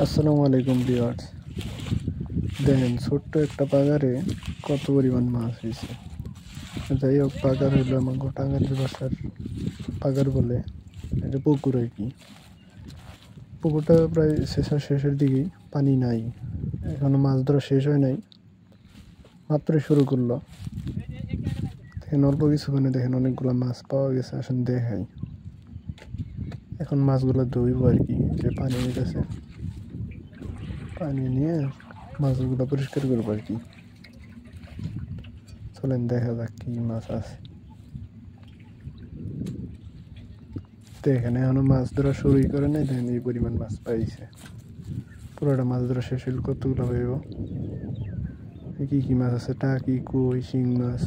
আসসালামু আলাইকুম ভিউয়ার্স। দেখেন ছোট্ট একটা পাগারে কত পরিমাণ মাছ হয়েছে। যাই হোক, পাগার হইলো আমার টাঙ্গাইল ভাষার পাগার বলে, এটা পুকুর আর কি। পুকুরটা প্রায় শেষের দিকেই, পানি নাই, এখনো মাছ ধরা শেষ হয় নাই, মাত্রই শুরু করলো। দেখেন অল্প কিছুক্ষণে দেখেন অনেকগুলো মাছ পাওয়া গেছে। আসেন দেখাই। এখন মাছগুলো ধুইব আর কি, যে পানি নিতেছে, পানি নিয়ে মাছগুলো পরিষ্কার করবো আর কি। চলেন দেখা যাক কি মাছ আছে। তো এখানে এখনো মাছ ধরা শুরুই করে নাই, দেখেন এই পরিমাণ মাছ পাইছে। পুরোটা মাছ ধরা শেষ হইল, কতগুলো হইব। কি কি মাছ আছে? টাকি, কই, শিং মাছ।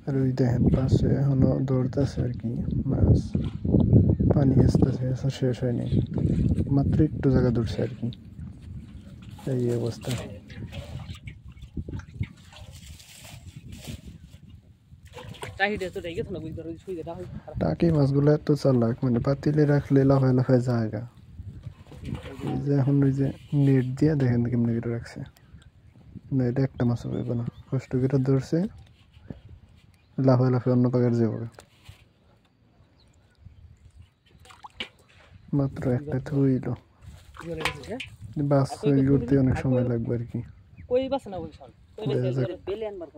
আর ওই দেখেন পাশে এখনো দৌড়তেছে আর কি মাছ, পানি আসতেছে, শেষ হয়নি, মাত্র একটু জায়গা দৌড়ছে আর কি। এই অবস্থা। টাকি মাছগুলো এত চালাক, মানে পাতিলে রাখলে লাফায় লাফায় জায়গা। এই যে এখন ওই যে নেট দিয়ে দেখেন কেমনি করে রাখছে। না, এটা একটা মাছও পাইবে না, কষ্ট করে ধরছে, লাফায় লাফায় অন্য পাকের যাবো। মাত্র একটা থইল, বাস করতে অনেক সময় লাগবে আর কি। দেখা যাক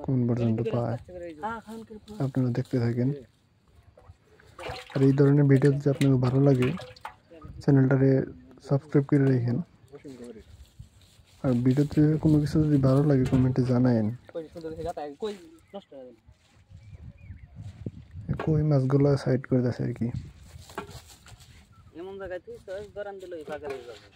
কোন পর্যন্ত পায়, আপনারা দেখতে থাকেন। আর এই ধরনের ভিডিও যদি আপনাকে ভালো লাগে, চ্যানেলটারে সাবস্ক্রাইব করে রাখেন। আর ভিডিওতে কোনো কিছু যদি ভালো লাগে কমেন্টে জানায়েন। কই মাছগুলো সাইড করে দিয়েছে আর কি। এমন জায়গায় তুই গরান দিল এই পাগল হয়ে যাবে।